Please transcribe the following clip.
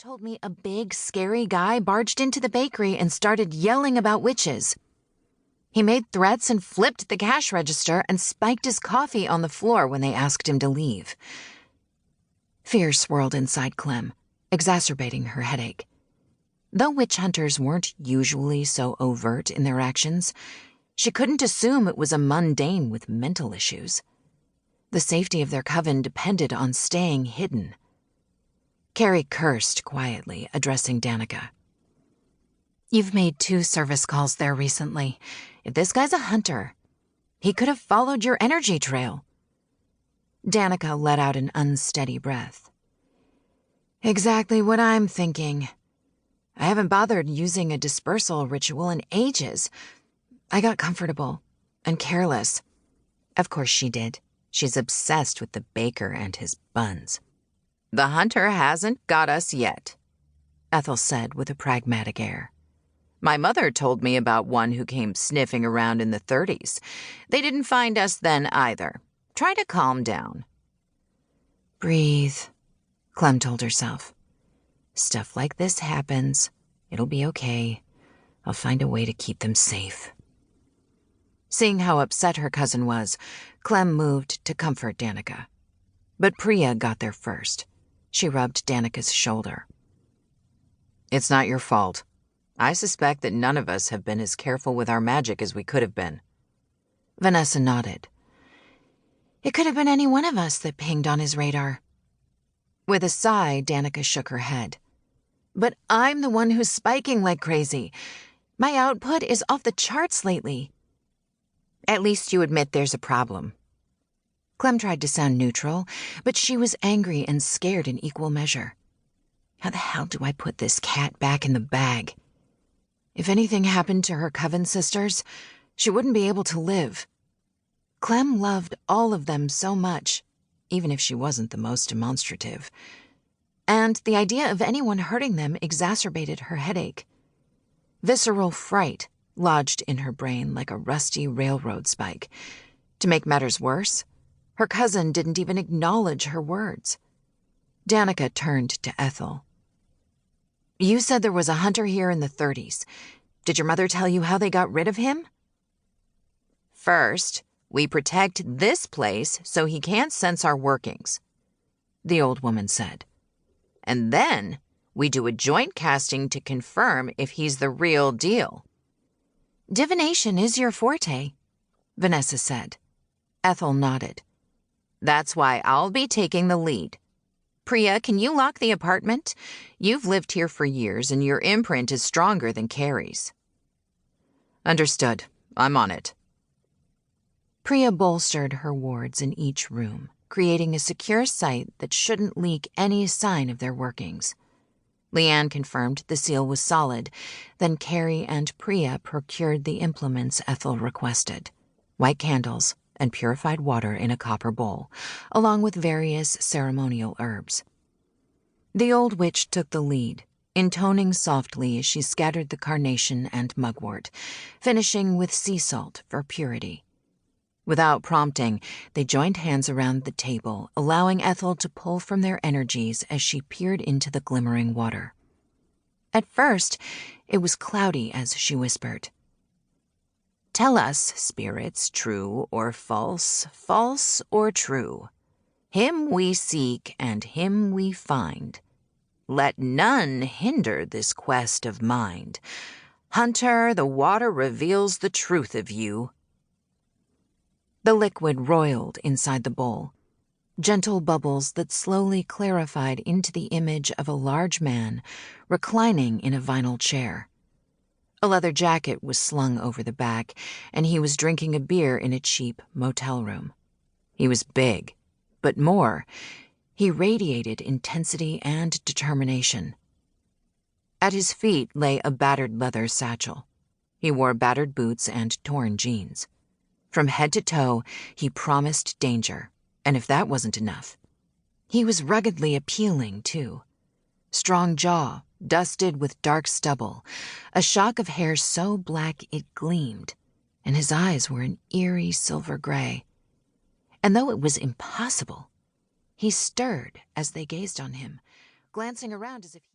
told me a big, scary guy barged into the bakery and started yelling about witches. He made threats and flipped the cash register and spiked his coffee on the floor when they asked him to leave. Fear swirled inside Clem, exacerbating her headache. Though witch hunters weren't usually so overt in their actions, she couldn't assume it was a mundane with mental issues. The safety of their coven depended on staying hidden. Carrie cursed quietly, addressing Danica. "You've made 2 service calls there recently. If this guy's a hunter, he could have followed your energy trail." Danica let out an unsteady breath. "Exactly what I'm thinking. I haven't bothered using a dispersal ritual in ages. I got comfortable and careless." Of course she did. She's obsessed with the baker and his buns. "The hunter hasn't got us yet," Ethel said with a pragmatic air. "My mother told me about one who came sniffing around in the 30s. They didn't find us then either. Try to calm down." "Breathe," Clem told herself. "Stuff like this happens. It'll be okay. I'll find a way to keep them safe." Seeing how upset her cousin was, Clem moved to comfort Danica. But Priya got there first. She rubbed Danica's shoulder. "It's not your fault. I suspect that none of us have been as careful with our magic as we could have been." Vanessa nodded. "It could have been any one of us that pinged on his radar." With a sigh, Danica shook her head. "But I'm the one who's spiking like crazy. My output is off the charts lately." "At least you admit there's a problem." Clem tried to sound neutral, but she was angry and scared in equal measure. How the hell do I put this cat back in the bag? If anything happened to her coven sisters, she wouldn't be able to live. Clem loved all of them so much, even if she wasn't the most demonstrative. And the idea of anyone hurting them exacerbated her headache. Visceral fright lodged in her brain like a rusty railroad spike. To make matters worse, her cousin didn't even acknowledge her words. Danica turned to Ethel. "You said there was a hunter here in the 30s. Did your mother tell you how they got rid of him?" "First, we protect this place so he can't sense our workings," the old woman said. "And then we do a joint casting to confirm if he's the real deal." "Divination is your forte," Vanessa said. Ethel nodded. "That's why I'll be taking the lead. Priya, can you lock the apartment? You've lived here for years and your imprint is stronger than Carrie's." "Understood. I'm on it." Priya bolstered her wards in each room, creating a secure site that shouldn't leak any sign of their workings. Leanne confirmed the seal was solid, then Carrie and Priya procured the implements Ethel requested: white candles and purified water in a copper bowl, along with various ceremonial herbs. The old witch took the lead, intoning softly as she scattered the carnation and mugwort, finishing with sea salt for purity. Without prompting, they joined hands around the table, allowing Ethel to pull from their energies as she peered into the glimmering water. At first, it was cloudy as she whispered, "Tell us, spirits, true or false, false or true. Him we seek and him we find. Let none hinder this quest of mind. Hunter, the water reveals the truth of you." The liquid roiled inside the bowl, gentle bubbles that slowly clarified into the image of a large man reclining in a vinyl chair. A leather jacket was slung over the back, and he was drinking a beer in a cheap motel room. He was big, but more, he radiated intensity and determination. At his feet lay a battered leather satchel. He wore battered boots and torn jeans. From head to toe, he promised danger, and if that wasn't enough, he was ruggedly appealing, too. Strong jaw, dusted with dark stubble, a shock of hair so black it gleamed, and his eyes were an eerie silver gray. And though it was impossible, he stirred as they gazed on him, glancing around as if he